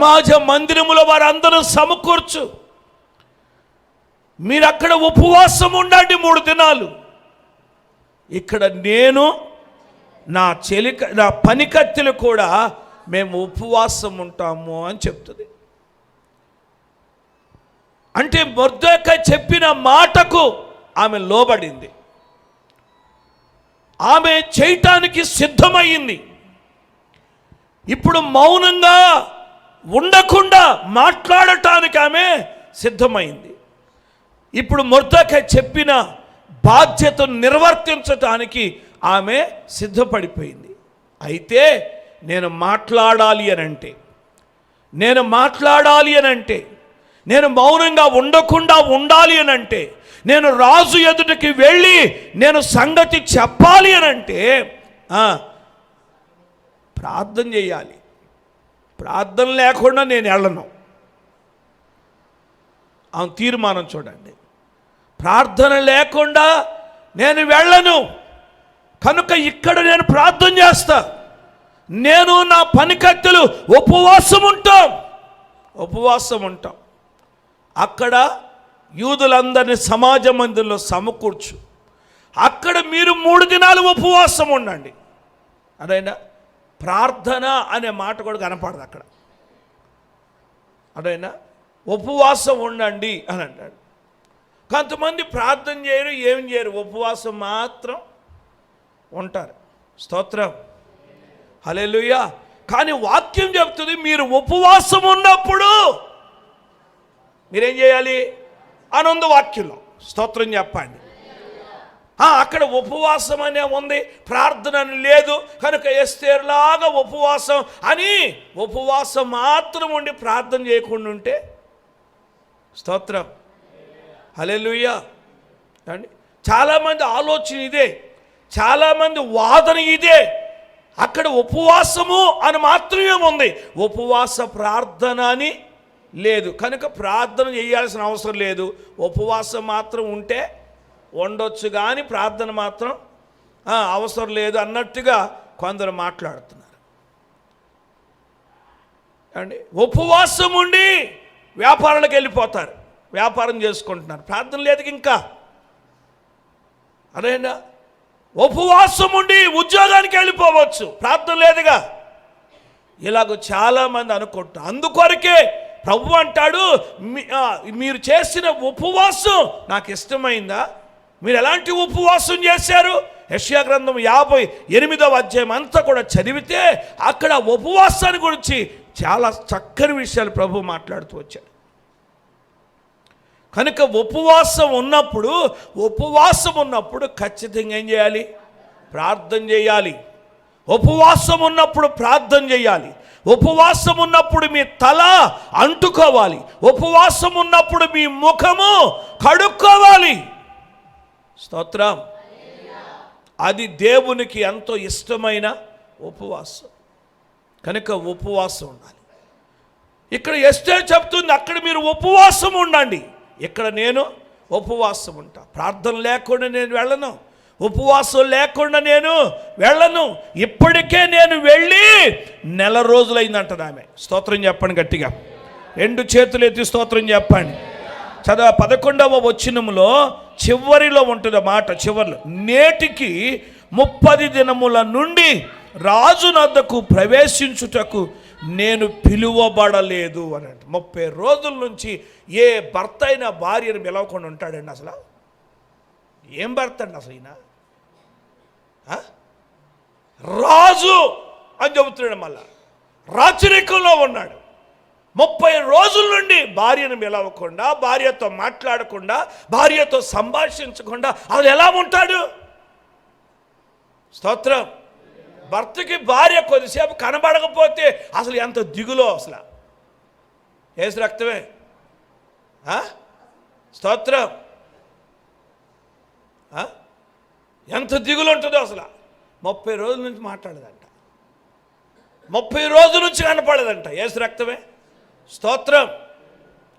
సమాజ మందిరములో వారందరూ సమకూర్చు, మీరు అక్కడ ఉపవాసం ఉండండి 3 దినాలు. ఇక్కడ నేను నా పనికత్తెలు కూడా మేము ఉపవాసం ఉంటాము అని చెప్తుంది. అంటే మొర్దెకై చెప్పిన మాటకు ఆమె లోబడింది, ఆమె చేయటానికి సిద్ధమయ్యింది. ఇప్పుడు మౌనంగా ఉండకుండా మాట్లాడటానికి ఆమె సిద్ధమైంది. ఇప్పుడు మొర్దెకై చెప్పిన బాధ్యతను నిర్వర్తించటానికి ఆమె సిద్ధపడిపోయింది. అయితే నేను మాట్లాడాలి అనంటే, నేను మౌనంగా ఉండకుండా ఉండాలి అనంటే, నేను రాజు ఎదుటికి వెళ్ళి నేను సంగతి చెప్పాలి అనంటే ప్రార్థన చేయాలి. ప్రార్థన లేకుండా నేను వెళ్ళను. ఆమె తీర్మానం చూడండి, ప్రార్థన లేకుండా నేను వెళ్ళను. కనుక ఇక్కడ నేను ప్రార్థన చేస్తా, నేను నా పనికత్తెలు ఉపవాసం ఉంటాం. అక్కడ యూదులందరినీ సమాజ మందిరంలో సమకూర్చు, అక్కడ మీరు 3 దినాలు ఉపవాసం ఉండండి. అదైనా ప్రార్థన అనే మాట కూడా కనపడదు అక్కడ. అదైనా ఉపవాసం ఉండండి అని అంటాడు. కొంతమంది ప్రార్థన చేయరు, ఏం చేయరు, ఉపవాసం మాత్రం ఉంటారు. స్తోత్రం, హల్లెలూయా. కానీ వాక్యం చెప్తుంది, మీరు ఉపవాసం ఉన్నప్పుడు మీరేం చేయాలి అని ఉంది వాక్యంలో. స్తోత్రం చెప్పండి. అక్కడ ఉపవాసం అనే ఉంది, ప్రార్థన అని లేదు. కనుక ఎస్తేరులాగా ఉపవాసం మాత్రం ఉండి ప్రార్థన చేయకుండా ఉంటే, స్తోత్రం, హల్లెలూయా అండి. చాలామంది ఆలోచన ఇదే, చాలామంది వాదన ఇదే. అక్కడ ఉపవాసము అని మాత్రమే ఉంది, ఉపవాస ప్రార్థన అని లేదు. కనుక ప్రార్థన చేయాల్సిన అవసరం లేదు, ఉపవాసం మాత్రం ఉంటే ఉండొచ్చు, కానీ ప్రార్థన మాత్రం అవసరం లేదు అన్నట్టుగా కొందరు మాట్లాడుతున్నారు అండి. ఉపవాసం ఉండి వ్యాపారాలకు వెళ్ళిపోతారు, వ్యాపారం చేసుకుంటున్నారు, ప్రార్థన లేదు ఇంకా. అదేనా ఉపవాసం ఉండి ఉద్యోగానికి వెళ్ళిపోవచ్చు, ప్రార్థన లేదుగా. ఇలాగ చాలామంది అనుకుంటారు. అందుకొరకే ప్రభు అంటాడు, మీరు చేసిన ఉపవాసం నాకు ఇష్టమైందా? మీరు ఎలాంటి ఉపవాసం చేశారు? యెషయా గ్రంథం 58వ అధ్యాయం అంతా కూడా చదివితే అక్కడ ఉపవాసాన్ని గురించి చాలా చక్కని విషయాలు ప్రభు మాట్లాడుతూ వచ్చాడు. కనుక ఉపవాసం ఉన్నప్పుడు ఖచ్చితంగా ఏం చేయాలి? ప్రార్థన చేయాలి. ఉపవాసం ఉన్నప్పుడు ప్రార్థన చేయాలి. ఉపవాసం ఉన్నప్పుడు మీ తల అంటుకోవాలి. ఉపవాసం ఉన్నప్పుడు మీ ముఖము కడుక్కోవాలి. స్తోత్రం. అది దేవునికి ఎంతో ఇష్టమైన ఉపవాసం. కనుక ఉపవాసం ఉండాలి. ఇక్కడ ఎస్టేర్ చెప్తుంది, అక్కడ మీరు ఉపవాసం ఉండండి, ఇక్కడ నేను ఉపవాసం ఉంటా. ప్రార్థన లేకుండా నేను వెళ్ళను, ఉపవాసం లేకుండా నేను వెళ్ళను. ఇప్పటికే నేను వెళ్ళి 1 నెల రోజులైందంటది ఆమె. స్తోత్రం చెప్పండి గట్టిగా, 2 చేతులు ఎత్తి స్తోత్రం చెప్పండి. 11వ వచనంలో చివరిలో ఉంటుంది మాట, చివరిలో, నేటికి 30 దినముల నుండి రాజునద్దకు ప్రవేశించుటకు నేను పిలువబడలేదు అని అంటే. 30 రోజుల నుంచి ఏ భర్త అయినా భార్యను పిలవకుండా ఉంటాడండి? అసలు ఏం భర్త అండి అసలు ఈయన? రాజు అని చెబుతున్నాడు, మళ్ళా రాచరికంలో ఉన్నాడు. 30 రోజుల నుండి భార్యను పిలవకుండా, భార్యతో మాట్లాడకుండా, భార్యతో సంభాషించకుండా అసలు ఎలా ఉంటాడు? స్తోత్రం. భర్తకి భార్య కొద్దిసేపు కనబడకపోతే అసలు ఎంత దిగులో, అసలు ఏసు రక్తమే. స్తోత్రం. ఎంత దిగులు ఉంటుందో అసలు. 30 రోజుల నుంచి మాట్లాడదంట, 30 రోజుల నుంచి కనపడదంట. ఏసు రక్తమే. స్తోత్రం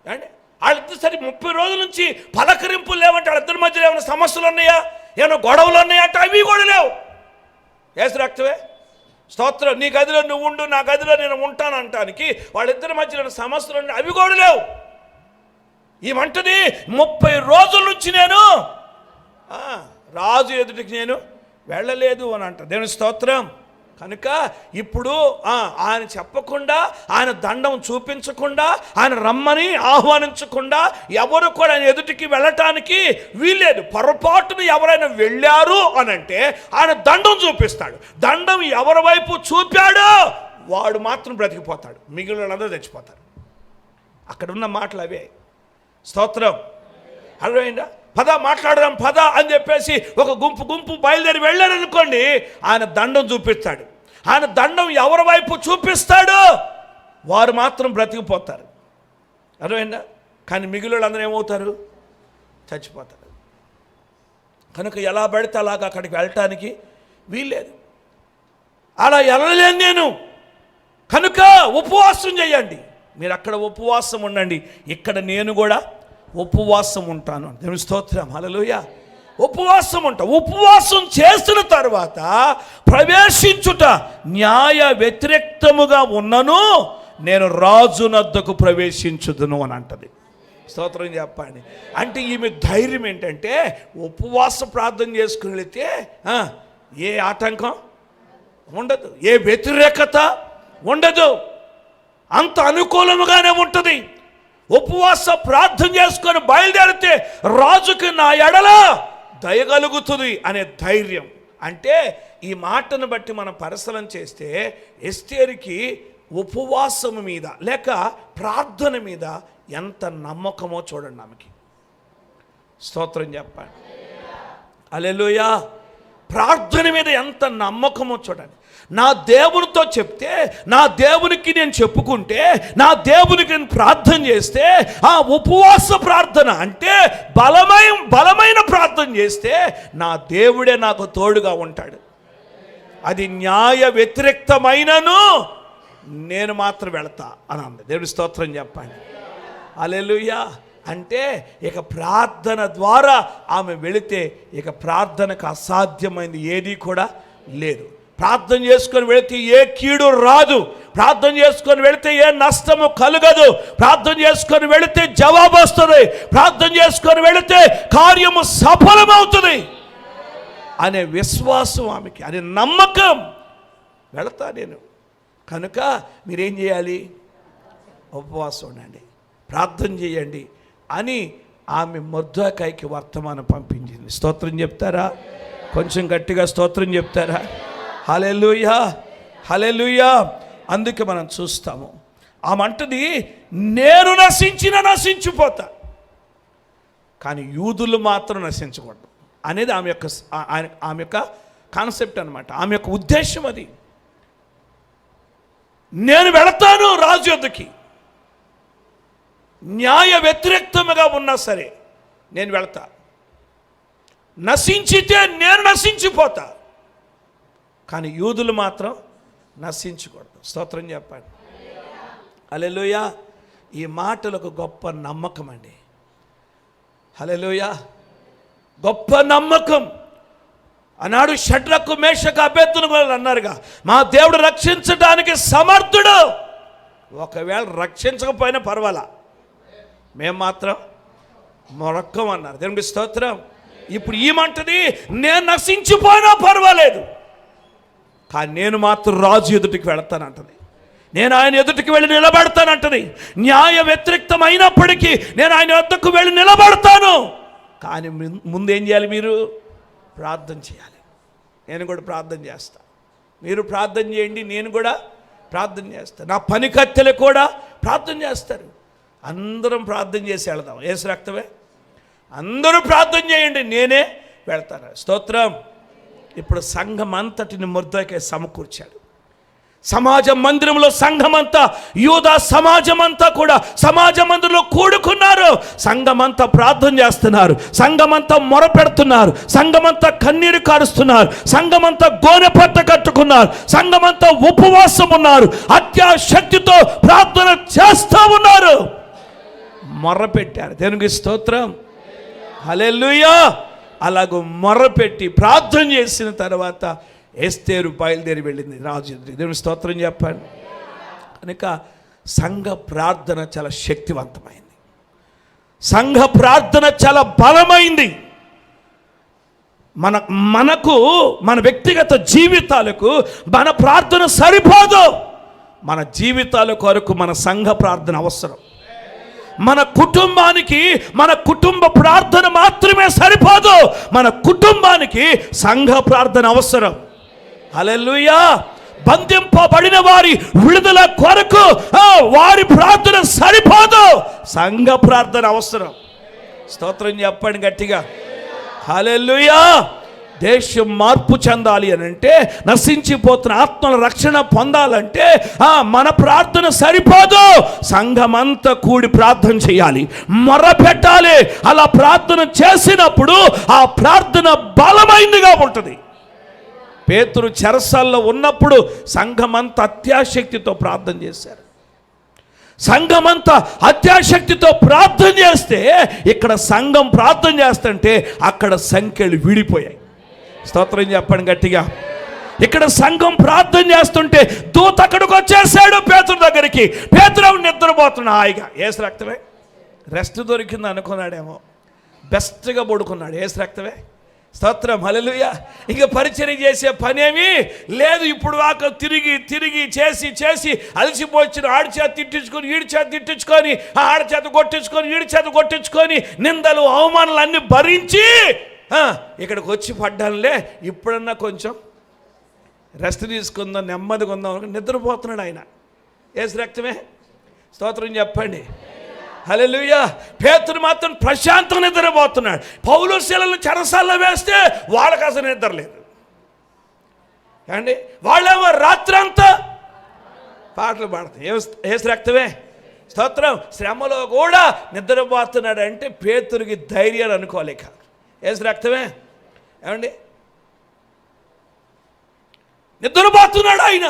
అండి. వాళ్ళిద్దరు సరే 30 రోజుల నుంచి పలకరింపులు లేవంటే, వాళ్ళిద్దరి మధ్యలో ఏమైనా సమస్యలు ఉన్నాయా, ఏమైనా గొడవలు ఉన్నాయా అంటే అవి కూడా లేవు. ఏసు రక్తమే. స్తోత్రం. నీ గదిలో నువ్వు ఉండు, నా గదిలో నేను ఉంటాను అంటానికి వాళ్ళిద్దరి మధ్యలో సమస్యలు అవి కూడా లేవు. ఏమంటది, 30 రోజుల నుంచి నేను రాజు ఎదుటికి నేను వెళ్ళలేదు అని అంట. దేవుని స్తోత్రం. కనుక ఇప్పుడు ఆయన చెప్పకుండా, ఆయన దండం చూపించకుండా, ఆయన రమ్మని ఆహ్వానించకుండా ఎవరు కూడా ఆయన ఎదుటికి వెళ్ళటానికి వీల్లేదు. పొరపాటును ఎవరైనా వెళ్ళారు అని అంటే ఆయన దండం చూపిస్తాడు. దండం ఎవరి వైపు చూపాడో వాడు మాత్రం బ్రతికిపోతాడు, మిగిలిన వాళ్ళందరూ చచ్చిపోతారు. అక్కడ ఉన్న మాటలు అవే. స్తోత్రం. అర్థమైందా? పద మాట్లాడదాం పద అని చెప్పేసి ఒక గుంపు బయలుదేరి వెళ్ళారనుకోండి, ఆయన దండం చూపిస్తాడు. ఆయన దండం ఎవరి వైపు చూపిస్తాడో వారు మాత్రం బ్రతికిపోతారు. అర్థమైందా? కానీ మిగిలిన వాళ్ళందరూ ఏమవుతారు? చచ్చిపోతారు. కనుక ఎలా పడితే అలాగ అక్కడికి వెళ్ళటానికి వీల్లేదు. అలా వెళ్ళలేను నేను. కనుక ఉపవాసం చేయండి. మీరు అక్కడ ఉపవాసం ఉండండి, ఇక్కడ నేను కూడా ఉపవాసం ఉంటాను. దేవుని స్తోత్రం. హల్లెలూయా. ఉపవాసం ఉంటా. ఉపవాసం చేసిన తర్వాత ప్రవేశించుట న్యాయ వ్యతిరేక్తముగా ఉన్నను నేను రాజునద్దకు ప్రవేశించుదును అని అంటది. స్తోత్రం చెప్పండి. అంటే ఈమె ధైర్యం ఏంటంటే ఉపవాస ప్రార్థన చేసుకుని వెళితే ఏ ఆటంకం ఉండదు, ఏ వ్యతిరేకత ఉండదు, అంత అనుకూలముగానే ఉంటుంది. ఉపవాస ప్రార్థన చేసుకొని బయలుదేరితే రాజుకి నా ఎడల దయగలుగుతుంది అనే ధైర్యం. అంటే ఈ మాటను బట్టి మనం పరిశీలన చేస్తే ఎస్తేరుకి ఉపవాసం మీద లేక ప్రార్థన మీద ఎంత నమ్మకమో చూడండి ఆమెకి. స్తోత్రం చెప్పండి. హల్లెలూయా. ప్రార్థన మీద ఎంత నమ్మకమో చూడండి. నా దేవునితో చెప్తే, నా దేవునికి నేను చెప్పుకుంటే, నా దేవునికి నేను ప్రార్థన చేస్తే, ఆ ఉపవాస ప్రార్థన అంటే బలమైన ప్రార్థన చేస్తే నా దేవుడే నాకు తోడుగా ఉంటాడు. అది న్యాయ వ్యతిరేక్తమైనను నేను మాత్రం వెళతా అని అంది. దేవుని స్తోత్రం చెప్పండి. హల్లెలూయా. అంటే ఇక ప్రార్థన ద్వారా ఆమె వెళితే ఇక ప్రార్థనకు అసాధ్యమైంది ఏది కూడా లేదు. ప్రార్థన చేసుకొని వెళితే ఏ కీడు రాదు, ప్రార్థన చేసుకొని వెళితే ఏ నష్టము కలగదు, ప్రార్థన చేసుకొని వెళితే జవాబు వస్తుంది, ప్రార్థన చేసుకొని వెళితే కార్యము సఫలమవుతుంది అనే విశ్వాసం ఆమెకి, అనే నమ్మకం. వెళతా నేను. కనుక మీరేం చేయాలి? ఉపవాసం ఉండండి, ప్రార్థన చేయండి అని ఆమె మొర్దెకైకి వర్తమానం పంపించింది. స్తోత్రం చెప్తారా? కొంచెం గట్టిగా స్తోత్రం చెప్తారా? హల్లెలూయా, హల్లెలూయా. అందుకే మనం చూస్తాము ఆమె అంటది, నేను నశించిపోతా, కానీ యూదులు మాత్రం నశించకూడదు అనేది ఆమె యొక్క కాన్సెప్ట్ అనమాట, ఆమె యొక్క ఉద్దేశం అది. నేను వెళతాను రాజు యొద్దకి, న్యాయ వ్యతిరేక్తముగా ఉన్నా సరే నేను వెళతా, నశించితే నేను నశించిపోతా, కానీ యూదులు మాత్రం నశించకూడదు. స్తోత్రం చెప్పండి. హల్లెలూయా. ఈ మాటలకు గొప్ప నమ్మకం అండి. హల్లెలూయా. గొప్ప నమ్మకం. అన్నాడు షడ్రకు మేషకు అబేద్నెగోలు అన్నారుగా, మా దేవుడు రక్షించడానికి సమర్థుడు. ఒకవేళ రక్షించకపోయినా పర్వాలా, మేము మాత్రం మొరక్కం అన్నారు. దేవునికి స్తోత్రం. ఇప్పుడు ఈమంటది, నేను నశించిపోయినా పర్వాలేదు, కానీ నేను మాత్రం రాజు ఎదుటికి వెళతానంటది. నేను ఆయన ఎదుటికి వెళ్ళి నిలబడతానంటది. న్యాయ వ్యతిరేక్తమైనప్పటికీ నేను ఆయన వద్దకు వెళ్ళి నిలబడతాను. కానీ ముందేం చేయాలి? మీరు ప్రార్థన చేయాలి. నేను కూడా ప్రార్థన చేస్తా, మీరు ప్రార్థన చేయండి, నేను కూడా ప్రార్థన చేస్తాను. నా పని కత్తెలు కూడా ప్రార్థన చేస్తారు. అందరం ప్రార్థన చేసి వెళదాం. యేసు రక్తమే. అందరూ ప్రార్థన చేయండి, నేనే వెళ్తాను. స్తోత్రం. ఇప్పుడు సంఘం అంతటిని మొర్దెకై సమకూర్చాడు. సమాజ మందిరంలో సంఘమంతా, యూదా సమాజమంతా కూడా సమాజ మందిరంలో కూడుకున్నారు. సంఘమంతా ప్రార్థన చేస్తున్నారు, సంఘమంతా మొరపెడుతున్నారు, సంఘమంతా కన్నీరు కారుస్తున్నారు, సంఘమంతా గోనెపట్ట కట్టుకున్నారు, సంఘమంతా ఉపవాసం ఉన్నారు, అత్యాశక్తితో ప్రార్థన చేస్తూ ఉన్నారు, మొర్రపెట్టారు. దేవునికి స్తోత్రం. హల్లెలూయా. అలాగూ మొర్రపెట్టి ప్రార్థన చేసిన తర్వాత ఎస్తేరు బయలుదేరి వెళ్ళింది రాజు. దేవుని స్తోత్రం చెప్పండి. కనుక సంఘ ప్రార్థన చాలా శక్తివంతమైంది, సంఘ ప్రార్థన చాలా బలమైంది. మనకు మన వ్యక్తిగత జీవితాలకు మన ప్రార్థన సరిపోదు. మన జీవితాల కొరకు మన సంఘ ప్రార్థన అవసరం. మన కుటుంబానికి మన కుటుంబ ప్రార్థన మాత్రమే సరిపోదు, మన కుటుంబానికి సంఘ ప్రార్థన అవసరం. హల్లెలూయా. బంధింపబడిన వారి విడుదల కొరకు వారి ప్రార్థన సరిపోదు, సంఘ ప్రార్థన అవసరం. స్తోత్రం చెప్పండి గట్టిగా. హల్లెలూయా. దేశం మార్పు చెందాలి అని అంటే, నశించిపోతున్న ఆత్మల రక్షణ పొందాలంటే మన ప్రార్థన సరిపోదు, సంఘమంతా కూడి ప్రార్థన చేయాలి, మొరపెట్టాలి. అలా ప్రార్థన చేసినప్పుడు ఆ ప్రార్థన బలమైందిగా ఉంటుంది. పేతురు చెరసాల్లో ఉన్నప్పుడు సంఘమంతా అత్యాశక్తితో ప్రార్థన చేశారు. సంఘమంతా అత్యాశక్తితో ప్రార్థన చేస్తే, ఇక్కడ సంఘం ప్రార్థన చేస్తుంటే అక్కడ సంఖ్యలు విడిపోయాయి. స్తోత్రం చెప్పండి గట్టిగా. ఇక్కడ సంఘం ప్రార్థన చేస్తుంటే దూత అక్కడికి వచ్చేసాడు పేతురు దగ్గరికి. పేతురు నిద్రపోతున్నా హాయిగా. ఏసు రక్తమే రెస్ట్ దొరికింది అనుకున్నాడేమో, బెస్ట్గా పడుకున్నాడు. ఏసు రక్తమే. స్తోత్రం. హల్లెలూయా. ఇక పరిచర్య చేసే పనేమీ లేదు. ఇప్పుడు దాకా తిరిగి తిరిగి చేసి చేసి అలసిపోయిన ఆడి చేత తిట్టించుకొని ఈడి చేత తిట్టించుకొని, ఆడి చేత కొట్టించుకొని ఈడి చేత కొట్టించుకొని, నిందలు అవమానాలు అన్నీ భరించి ఇక్కడికి వచ్చి పడ్డానులే, ఇప్పుడన్నా కొంచెం రెస్ట్ తీసుకుందాం, నెమ్మదిగా ఉందాం అనుకుని నిద్రపోతున్నాడు ఆయన. ఏసు రక్తమే. స్తోత్రం చెప్పండి. హల్లెలూయా. పేతురు మాత్రం ప్రశాంతంగా నిద్రపోతున్నాడు. పౌలు శీలను చెరసాల్లో వేస్తే వాళ్ళకి అసలు నిద్ర లేదు అండి. వాళ్ళేమో రాత్రంతా పాటలు పాడతాయి. ఏసు రక్తమే. స్తోత్రం. శ్రమలో కూడా నిద్రపోతున్నాడు అంటే పేతురుకి ధైర్యాలు అనుకోలేక. ఏసు రక్తమే. ఏమండి, నిద్రపోతున్నాడు ఆయన.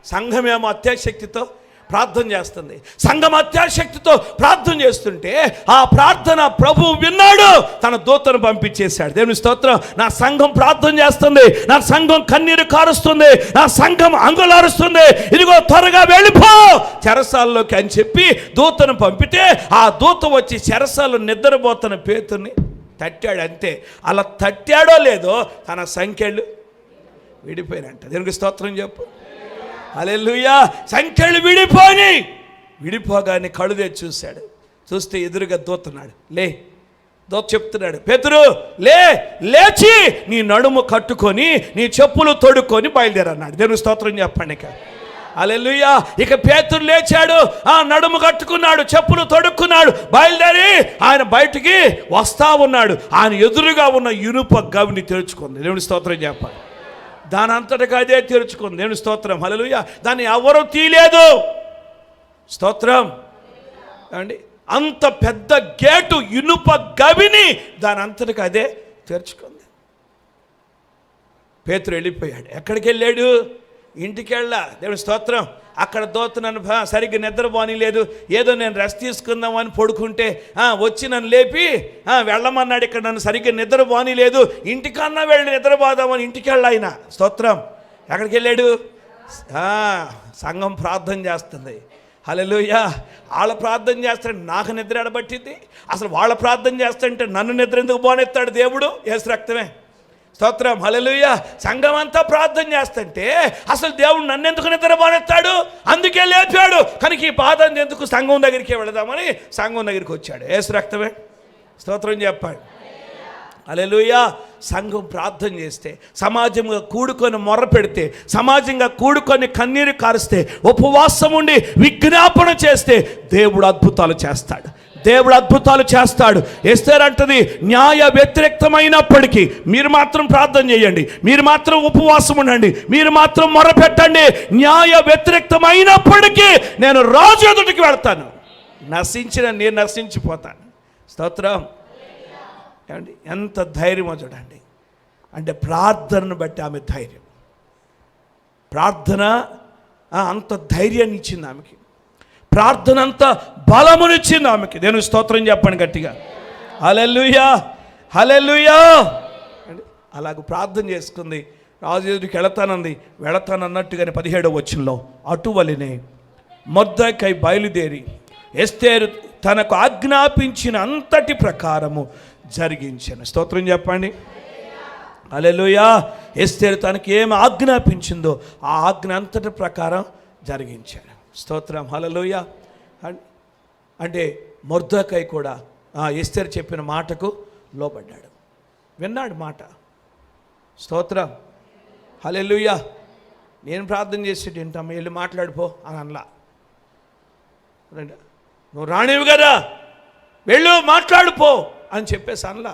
సంఘమేమో అత్యాశక్తితో ప్రార్థన చేస్తుంది. సంఘం అత్యాశక్తితో ప్రార్థన చేస్తుంటే ఆ ప్రార్థన ప్రభువు విన్నాడు, తన దూతను పంపించేశాడు. దేవుని స్తోత్రం. నా సంఘం ప్రార్థన చేస్తుంది, నా సంఘం కన్నీరు కారుస్తుంది, నా సంఘం అంగులారుస్తుంది, ఇదిగో త్వరగా వెళ్ళిపో చెరసాల్లోకి అని చెప్పి దూతను పంపితే, ఆ దూత వచ్చి చెరసాల్లో నిద్రపోతున్న పేతుర్ని తట్టాడు. అంతే. అలా తట్టాడో లేదో తన సంఖ్యలు విడిపోయినంట. దేవునికి స్తోత్రం చెప్పు. హల్లెలూయా. సంఖ్యలు విడిపోగానే కళ్ళు తెచ్చి చూశాడు. చూస్తే ఎదురుగా దూతున్నాడు. లే, దూత చెప్తున్నాడు, పేతురు లేచి నీ నడుము కట్టుకొని నీ చెప్పులు తొడుక్కొని బయలుదేరన్నాడు. దేవుని స్తోత్రం చెప్పండి. ఇక హల్లెలూయా. ఇక పేతురు లేచాడు, నడుము కట్టుకున్నాడు, చెప్పులు తొడుక్కున్నాడు, బయలుదేరి ఆయన బయటికి వస్తా ఉన్నాడు. ఆయన ఎదురుగా ఉన్న ఇనుప గవిని తెరుచుకుంది. దేవుని స్తోత్రం చెప్పాలి. దాని అంతటికి అదే తెరుచుకుంది. దేవుని స్తోత్రం. హల్లెలూయా. దాన్ని ఎవరు తీయలేదు. స్తోత్రం అండి. అంత పెద్ద గేటు ఇనుప గవిని దాని అంతటికి అదే తెరుచుకుంది. పేతురు వెళ్ళిపోయాడు. ఎక్కడికి వెళ్ళాడు? ఇంటికి వెళ్ళా. దేవుని స్తోత్రం. అక్కడ దూత నన్ను సరిగ్గా నిద్రపోని లేదు, ఏదో నేను రెస్ట్ తీసుకుందామని పడుకుంటే వచ్చి నన్ను లేపి వెళ్ళమన్నాడు. ఇక్కడ నన్ను సరిగ్గా నిద్రపోని లేదు, ఇంటికన్నా వెళ్ళి నిద్రపోదామని ఇంటికి వెళ్ళా ఆయన. స్తోత్రం. ఎక్కడికి వెళ్ళాడు? సంఘం ప్రార్థన చేస్తుంది. హల్లెలూయా. వాళ్ళ ప్రార్థన చేస్తాడు, నాకు నిద్ర ఎడబట్టింది. అసలు వాళ్ళ ప్రార్థన చేస్తుంటే నన్ను నిద్ర ఎందుకు పోనెత్తాడు దేవుడు? యేసు రక్తమే. స్తోత్రం. హల్లెలూయా. సంఘం అంతా ప్రార్థన చేస్తుంటే అసలు దేవుడు నన్ను ఎందుకు నిద్ర పోనెత్తాడు? అందుకే లేపాడు. కనుక ఈ బాధ ఎందుకు, సంఘం దగ్గరికి వెళదామని సంఘం దగ్గరికి వచ్చాడు. యేసు రక్తమే. స్తోత్రం చెప్పాడు. హల్లెలూయా. సంఘం ప్రార్థన చేస్తే, సమాజంగా కూడుకొని మొర్ర పెడితే, సమాజంగా కూడుకొని కన్నీరు కారిస్తే, ఉపవాసం ఉండి విజ్ఞాపన చేస్తే దేవుడు అద్భుతాలు చేస్తాడు. దేవుడు అద్భుతాలు చేస్తాడు. ఎస్తేర్ అంటది, న్యాయ వ్యతిరేక్తమైనప్పటికీ మీరు మాత్రం ప్రార్థన చేయండి, మీరు మాత్రం ఉపవాసం ఉండండి, మీరు మాత్రం మొరపెట్టండి. న్యాయ వ్యతిరేక్తమైనప్పటికీ నేను రాజు ఎదుటికి వెళ్తాను, నేను నశించిపోతాను. స్తోత్రం. ఏమండి, ఎంత ధైర్యమో చూడండి. అంటే ప్రార్థనను బట్టి ఆమె ధైర్యం, ప్రార్థన అంత ధైర్యాన్ని ఇచ్చింది ఆమెకి, ప్రార్థన అంత బలమునిచ్చింది ఆమెకి. నేను స్తోత్రం చెప్పండి గట్టిగా. హల్లెలూయా. హల్లెలూయా. అలాగ ప్రార్థన చేసుకుంది. రాజు ఎదుటికి వెళతానన్నట్టుగానే 17వ వచనంలో అటువలనే మొర్దెకై బయలుదేరి ఎస్తేరు తనకు ఆజ్ఞాపించిన అంతటి ప్రకారము జరిగించాను. స్తోత్రం చెప్పండి. హల్లెలూయా. ఎస్తేరు తనకి ఏమి ఆజ్ఞాపించిందో ఆ ఆజ్ఞ అంతటి ప్రకారం జరిగించాడు. స్తోత్రం. హల్లెలూయా. అంటే మొర్దెకై కూడా ఎస్తేరు చెప్పిన మాటకు లోబడ్డాడు, విన్నాడు మాట. స్తోత్రం. హల్లెలూయా. నేను ప్రార్థన చేసేటి ఏంటమ్మా, వెళ్ళి మాట్లాడిపో అని అనలా. నువ్వు రానివి కదా, వెళ్ళు మాట్లాడిపో అని చెప్పేసి అనలా.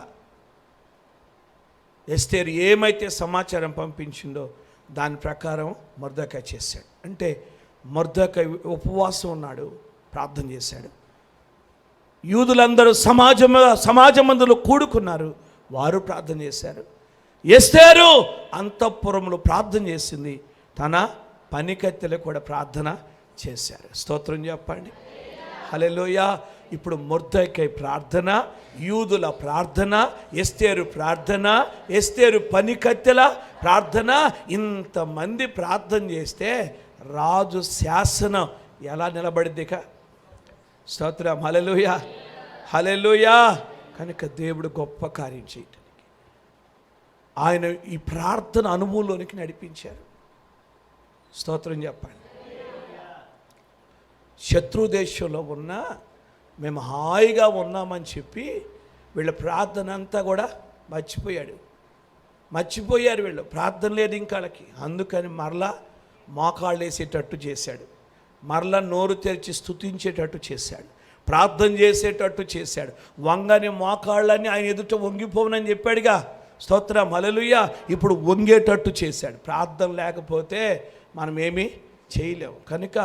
ఎస్తేరు ఏమైతే సమాచారం పంపించిందో దాని ప్రకారం మొర్దెకై చేశాడు. అంటే మొర్దెకై ఉపవాసం ఉన్నాడు, ప్రార్థన చేశాడు. యూదులందరూ సమాజమందులో కూడుకున్నారు, వారు ప్రార్థన చేశారు. ఎస్తేరు అంతఃపురంలో ప్రార్థన చేసింది, తన పనికత్తెలు కూడా ప్రార్థన చేశారు. స్తోత్రం చెప్పండి. హల్లెలూయా. ఇప్పుడు మొర్దెకై ప్రార్థన, యూదుల ప్రార్థన, ఎస్తేరు ప్రార్థన, ఎస్తేరు పనికత్తెల ప్రార్థన, ఇంతమంది ప్రార్థన చేస్తే రాజు శాసనం ఎలా నిలబడిద్ది? స్తోత్రం. హల్లెలూయా. హల్లెలూయా. కనుక దేవుడు గొప్ప కార్యం చేయటానికి ఆయన ఈ ప్రార్థన అనుభవంలోనికి నడిపించారు. స్తోత్రం చెప్పండి. శత్రు దేశంలో ఉన్న మేము హాయిగా ఉన్నామని చెప్పి వీళ్ళ ప్రార్థన అంతా కూడా మర్చిపోయారు వీళ్ళు. ప్రార్థన లేదు ఇంకాళ్ళకి. అందుకని మరలా మోకాళ్ళు వేసేటట్టు చేశాడు, మరలా నోరు తెరిచి స్తుతించేటట్టు చేశాడు, ప్రార్థన చేసేటట్టు చేశాడు. వంగని మోకాళ్ళని ఆయన ఎదుట వంగిపోనని చెప్పాడుగా. స్తోత్రం. హల్లెలూయా. ఇప్పుడు వంగేటట్టు చేశాడు. ప్రార్థన లేకపోతే మనం ఏమీ చేయలేము. కనుక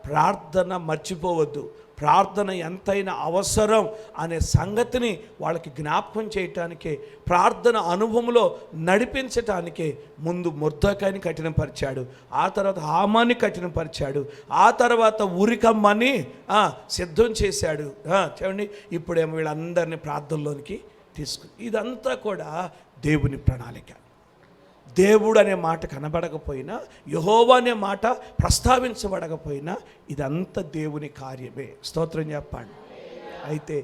ప్రార్థన మర్చిపోవద్దు. ప్రార్థన ఎంతైనా అవసరం అనే సంగతిని వాళ్ళకి జ్ఞాపకం చేయటానికే, ప్రార్థన అనుభవంలో నడిపించటానికే ముందు మొర్దెకైని కఠినపరిచాడు, ఆ తర్వాత హామాన్ని కఠినపరిచాడు, ఆ తర్వాత ఉరికమ్మని సిద్ధం చేశాడు. చూడండి, ఇప్పుడేమో వీళ్ళందరినీ ప్రార్థనలోనికి తీసుకుని, ఇదంతా కూడా దేవుని ప్రణాళిక. దేవుడు అనే మాట కనబడకపోయినా, యెహోవా అనే మాట ప్రస్తావించబడకపోయినా ఇదంతా దేవుని కార్యమే. స్తోత్రం చెప్పండి. అయితే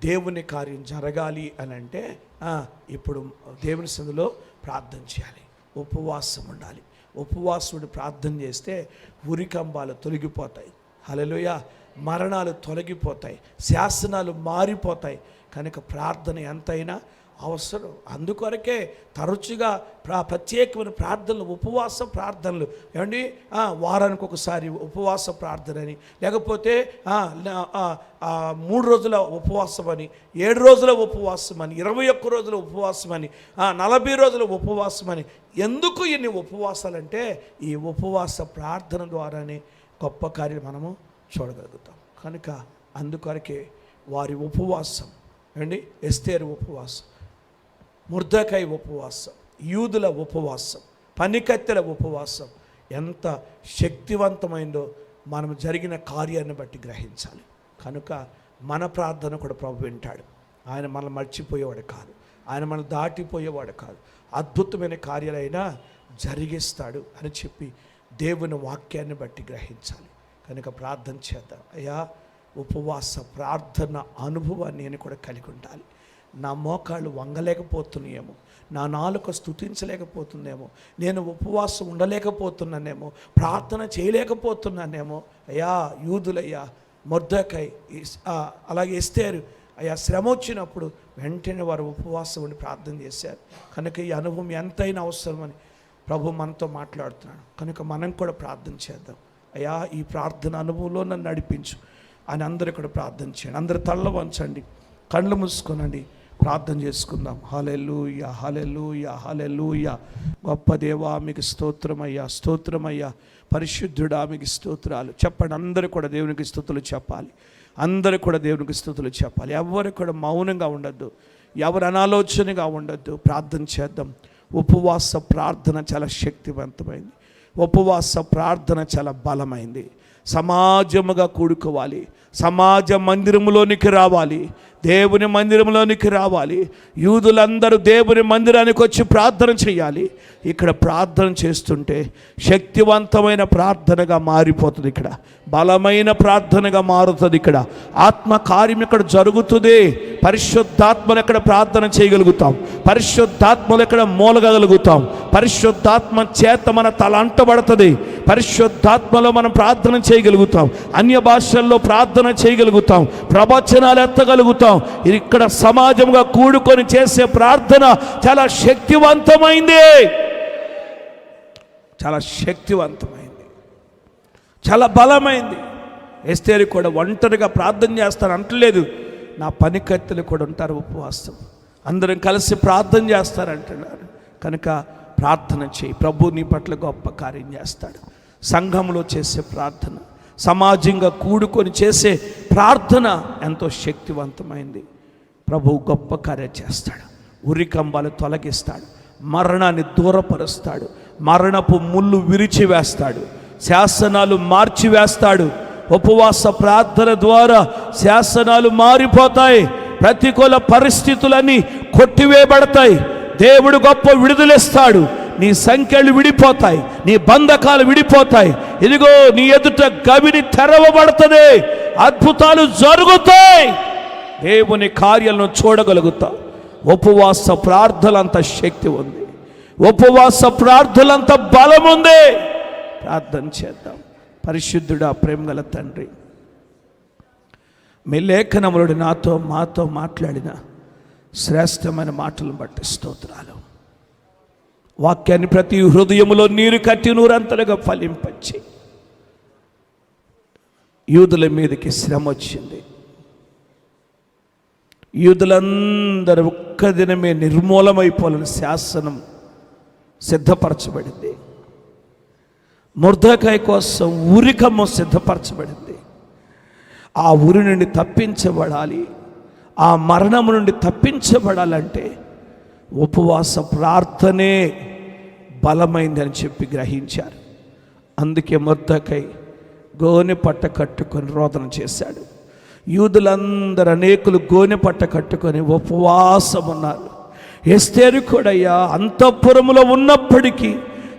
దేవుని కార్యం జరగాలి అని అంటే ఇప్పుడు దేవుని సన్నిధిలో ప్రార్థన చేయాలి, ఉపవాసం ఉండాలి. ఉపవాసుడు ప్రార్థన చేస్తే ఉరికంబాలు తొలగిపోతాయి. హల్లెలూయా. మరణాలు తొలగిపోతాయి, శాసనాలు మారిపోతాయి. కనుక ప్రార్థన ఎంతైనా అవసరం. అందుకొరకే తరచుగా ప్రత్యేకమైన ప్రార్థనలు, ఉపవాస ప్రార్థనలు. ఏమండి, వారానికి ఒకసారి ఉపవాస ప్రార్థన అని, లేకపోతే 3 రోజుల ఉపవాసం అని, 7 రోజుల ఉపవాసం అని, 21 రోజుల ఉపవాసం అని, 40 రోజుల ఉపవాసం అని. ఎందుకు ఇన్ని ఉపవాసాలంటే ఈ ఉపవాస ప్రార్థన ద్వారానే గొప్ప కార్యం మనము చూడగలుగుతాం. కనుక అందుకొరకే వారి ఉపవాసం, ఏమండి, ఎస్తేరు ఉపవాసం, మొర్దెకై ఉపవాసం, యూదుల ఉపవాసం, పనికత్తెల ఉపవాసం ఎంత శక్తివంతమైందో మనం జరిగిన కార్యాన్ని బట్టి గ్రహించాలి. కనుక మన ప్రార్థన కూడా ప్రభు వింటాడు. ఆయన మనల్ని మర్చిపోయేవాడు కాదు, ఆయన మనం దాటిపోయేవాడు కాదు. అద్భుతమైన కార్యాలైనా జరిగిస్తాడు అని చెప్పి దేవుని వాక్యాన్ని బట్టి గ్రహించాలి. కనుక ప్రార్థన చేద్దాం. అయ్యా, ఉపవాస ప్రార్థన అనుభవాన్ని నేను కూడా కలిగి ఉండాలి. నా మోకాళ్ళు వంగలేకపోతున్నాయేమో, నా నాలుక స్తుతించలేకపోతుందేమో, నేను ఉపవాసం ఉండలేకపోతున్నానేమో, ప్రార్థన చేయలేకపోతున్నానేమో. అయ్యా, యూదులయ్యా, మొర్దెకై, అలాగే ఎస్తేరు అయ్యా, శ్రమ వచ్చినప్పుడు వెంటనే వారు ఉపవాసం ఉండి ప్రార్థన చేశారు. కనుక ఈ అనుభవం ఎంతైనా అవసరమని ప్రభు మనతో మాట్లాడుతున్నాడు. కనుక మనం కూడా ప్రార్థన చేద్దాం. అయ్యా, ఈ ప్రార్థన అనుభవంలో నన్ను నడిపించు అని అందరూ కూడా ప్రార్థన చేయండి. అందరూ తల్ల వంచండి, కళ్ళు మూసుకోనండి, ప్రార్థన చేసుకుందాం. హల్లెలూయా, హల్లెలూయా, హల్లెలూయా. గొప్ప దేవా, మీకు స్తోత్రమయ్యా, స్తోత్రమయ్యా. పరిశుద్ధుడా, మీకు స్తోత్రాలు. చెప్పండి, అందరూ కూడా దేవునికి స్తుతులు చెప్పాలి. అందరూ కూడా దేవునికి స్తుతులు చెప్పాలి. ఎవరు కూడా మౌనంగా ఉండద్దు, ఎవరు అనాలోచనగా ఉండద్దు. ప్రార్థన చేద్దాం. ఉపవాస ప్రార్థన చాలా శక్తివంతమైంది, ఉపవాస ప్రార్థన చాలా బలమైంది. సమాజముగా కూడుకోవాలి, సమాజ మందిరములోనికి రావాలి, దేవుని మందిరంలోనికి రావాలి. యూదులందరూ దేవుని మందిరానికి వచ్చి ప్రార్థన చేయాలి. ఇక్కడ ప్రార్థన చేస్తుంటే శక్తివంతమైన ప్రార్థనగా మారిపోతుంది, ఇక్కడ బలమైన ప్రార్థనగా మారుతుంది. ఇక్కడ ఆత్మ కార్యం ఇక్కడ జరుగుతుంది. పరిశుద్ధాత్మను ఎక్కడ ప్రార్థన చేయగలుగుతాం, పరిశుద్ధాత్మలు ఎక్కడ మూలగలుగుతాం, పరిశుద్ధాత్మ చేత మన తల అంటబడుతుంది, పరిశుద్ధాత్మలో మనం ప్రార్థన చేయగలుగుతాం, అన్య భాషల్లో ప్రార్థన చేయగలుగుతాం, ప్రవచనాలు ఎత్తగలుగుతాం. ఇక్కడ సమాజంగా కూడుకొని చేసే ప్రార్థన చాలా శక్తివంతమైంది, చాలా శక్తివంతమైంది, చాలా బలమైంది. ఎస్తేరు కూడా ఒంటరిగా ప్రార్థన చేస్తాను అంటలేదు, నా పనికత్తెలు కూడా ఉంటారు ఉపవాసం, అందరం కలిసి ప్రార్థన చేస్తారంటున్నారు. కనుక ప్రార్థన చేయి, ప్రభు నీ పట్ల గొప్ప కార్యం చేస్తాడు. సంఘంలో చేసే ప్రార్థన, సమాజంగా కూడుకొని చేసే ప్రార్థన ఎంతో శక్తివంతమైంది. ప్రభు గొప్ప కార్యం చేస్తాడు. ఉరికంబాలు తొలగిస్తాడు, మరణాన్ని దూరపరుస్తాడు, మరణపు ముళ్ళు విరిచివేస్తాడు, శాసనాలు మార్చివేస్తాడు. ఉపవాస ప్రార్థన ద్వారా శాసనాలు మారిపోతాయి, ప్రతికూల పరిస్థితులన్నీ కొట్టివేయబడతాయి. దేవుడు గొప్ప విడుదలిస్తాడు, నీ సంఖ్యలు విడిపోతాయి, నీ బంధకాలు విడిపోతాయి. ఇదిగో నీ ఎదుట గవిని తెరవబడుతుంది, అద్భుతాలు జరుగుతాయి, దేవుని కార్యాలను చూడగలుగుతాం. ఉపవాస ప్రార్థనలంత శక్తి ఉంది, ఉపవాస ప్రార్థనలంత బలం ఉంది. ప్రార్థన చేద్దాం. పరిశుద్ధుడా, ప్రేమగల తండ్రి, మీ లేఖనములుడు మాతో మాట్లాడిన శ్రేష్టమైన మాటలను బట్టి స్తోత్రాలు. వాక్యాన్ని ప్రతి హృదయములో నీరు కట్టి నూరంతలుగా ఫలింపచ్చి, యూదుల మీదకి శ్రమ వచ్చింది, యూదులందరూ ఒక్క దినమే నిర్మూలమైపోవాలని శాసనం సిద్ధపరచబడింది. మొర్దెకై కోసం ఉరికమ్మ సిద్ధపరచబడింది. ఆ ఉరి నుండి తప్పించబడాలి, ఆ మరణము నుండి తప్పించబడాలంటే ఉపవాస ప్రార్థనే బలమైందని చెప్పి గ్రహించారు. అందుకే మొర్దెకై గోనె పట్ట కట్టుకొని రోదన చేశాడు. యూదులందరూ అనేకులు గోనె పట్ట కట్టుకొని ఉపవాసం ఉన్నారు. ఎస్తేరు కూడా అంతఃపురములో ఉన్నప్పటికీ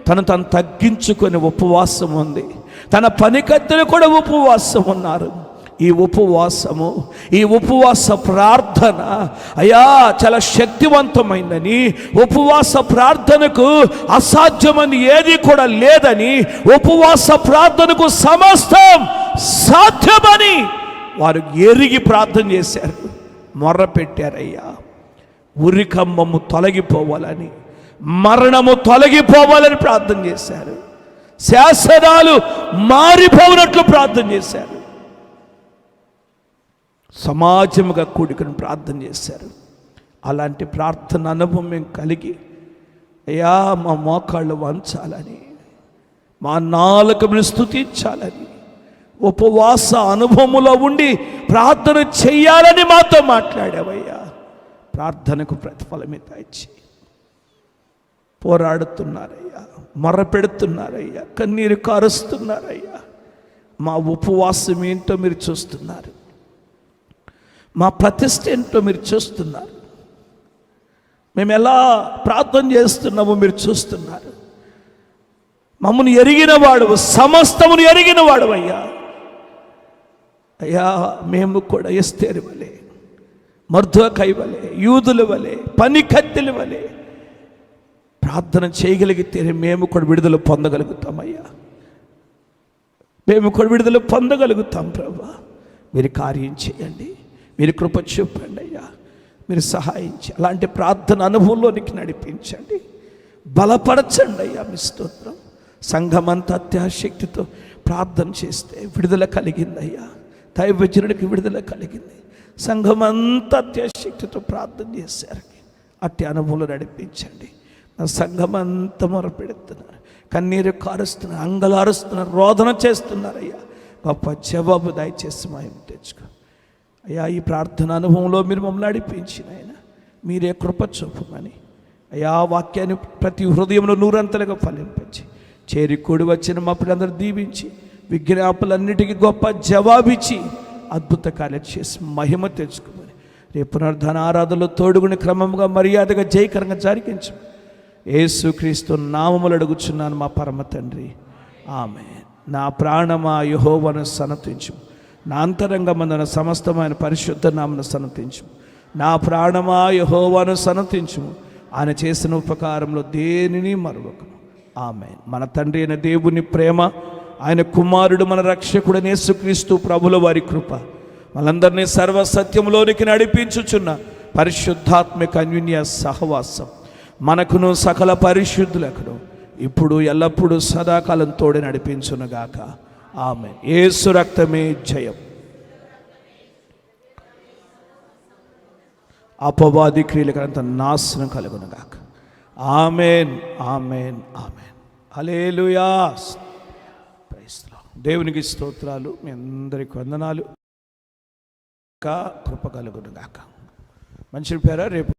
తను తగ్గించుకొని ఉపవాసం ఉంది. తన పనికత్తెలు కూడా ఉపవాసం ఉన్నారు. ఈ ఉపవాస ప్రార్థన చాలా శక్తివంతమైందని, ఉపవాస ప్రార్థనకు అసాధ్యమని ఏది కూడా లేదని, ఉపవాస ప్రార్థనకు సమస్తం సాధ్యమని వారు ఎరిగి ప్రార్థన చేశారు, మొర్ర పెట్టారయ్యా. ఉరికంబము తొలగిపోవాలని, మరణము తొలగిపోవాలని ప్రార్థన చేశారు. శాసనాలు మారిపోయినట్లు ప్రార్థన చేశారు. సమాజముగా కూడుకొని ప్రార్థన చేశారు. అలాంటి ప్రార్థన అనుభవం మేము కలిగి, అయ్యా మా మోకాళ్ళు వంచాలని, మా నాలుకను స్తుతించాలని, ఉపవాస అనుభవములో ఉండి ప్రార్థన చెయ్యాలని మాతో మాట్లాడావయ్యా. ప్రార్థనకు ప్రతిఫలమే దయచి. పోరాడుతున్నారయ్యా, మొర్ర పెడుతున్నారయ్యా, కన్నీరు కారుస్తున్నారయ్యా. మా ఉపవాసం ఏంటో మీరు చూస్తున్నారు, మా ప్రతిష్ట ఏంటో మీరు చూస్తున్నారు, మేము ఎలా ప్రార్థన చేస్తున్నామో మీరు చూస్తున్నారు. మమ్మల్ని ఎరిగినవాడు, సమస్తమును ఎరిగినవాడు అయ్యా. అయ్యా మేము కూడా ఎస్తేరు వలె, మొర్దెకై వలె, యూదుల వలె, పనికత్తెల వలె ప్రార్థన చేయగలిగితే మేము కూడా విడుదల పొందగలుగుతామయ్యా. మేము కూడా విడుదల పొందగలుగుతాం. ప్రభా, మీరు కార్యం చేయండి, మీరు కృప చూపండి అయ్యా, మీరు సహాయించి అలాంటి ప్రార్థన అనుభవంలోనికి నడిపించండి, బలపరచండి అయ్యా. మీ స్తోత్రం. సంఘమంతా అత్యాశక్తితో ప్రార్థన చేస్తే విడుదల కలిగిందయ్యా. దైవజనుడికి విడుదల కలిగింది. సంఘమంతా అత్యాశక్తితో ప్రార్థన చేశారు. అట్టి అనుభవంలో నడిపించండి. నా సంఘమంతా మొరపెడుతున్నారు, కన్నీరు కారుస్తున్నారు, అంగలారుస్తున్నారు, రోదన చేస్తున్నారయ్యా. గొప్ప జవాబు దయచేసి మహిమ తెచ్చుకో అయ్యా. ఈ ప్రార్థన అనుభవంలో మీరు మమ్మల్ని నడిపించిన ఆయన మీరే కృప చూపమని అయ్యా. వాక్యాన్ని ప్రతి హృదయంలో నూరంతలుగా ఫలింపించి చేరి కూడి వచ్చిన మా పిల్లలందరూ దీవించి విజ్ఞాపనలన్నిటికీ గొప్ప జవాబిచ్చి అద్భుత కార్యం చేసి మహిమ తెచ్చుకోమని రేపు పునరుద్ధాన ఆరాధనలో తోడుగుని క్రమంగా మర్యాదగా జయకరంగా జరిగించు. యేసుక్రీస్తు నామములు అడుగుచున్నాను మా పరమ తండ్రి, ఆమేన్. నా ప్రాణమా యెహోవాను సన్నతించు, నా అంతరంగమందున సమస్తమైన పరిశుద్ధ నామమును సన్నతించు. నా ప్రాణమా యెహోవాను సన్నతించు, ఆయన చేసిన ఉపకారంలో దేనిని మరువకును. ఆమేన్. మన తండ్రి అయిన దేవుని ప్రేమ, ఆయన కుమారుడు మన రక్షకుడైన యేసుక్రీస్తు ప్రభుల వారి కృప, మనందరినీ సర్వసత్యంలోనికి నడిపించుచున్న పరిశుద్ధాత్మిక అన్యోన్య సహవాసం మనకును సకల పరిశుద్ధులకును ఇప్పుడు ఎల్లప్పుడూ సదాకాలం తోడే నడిపించునుగాక. ఆమేన్. యేసు రక్తమే జయం. అపవాది క్రియలకంత నాశనం కలుగునుగాక. Amen, amen, amen. Hallelujah. Praise the Lord. దేవునికి స్తోత్రాలు. మీ అందరికి వందనాలు. కృప కలుగునుగాక. మంచి పేర రేపు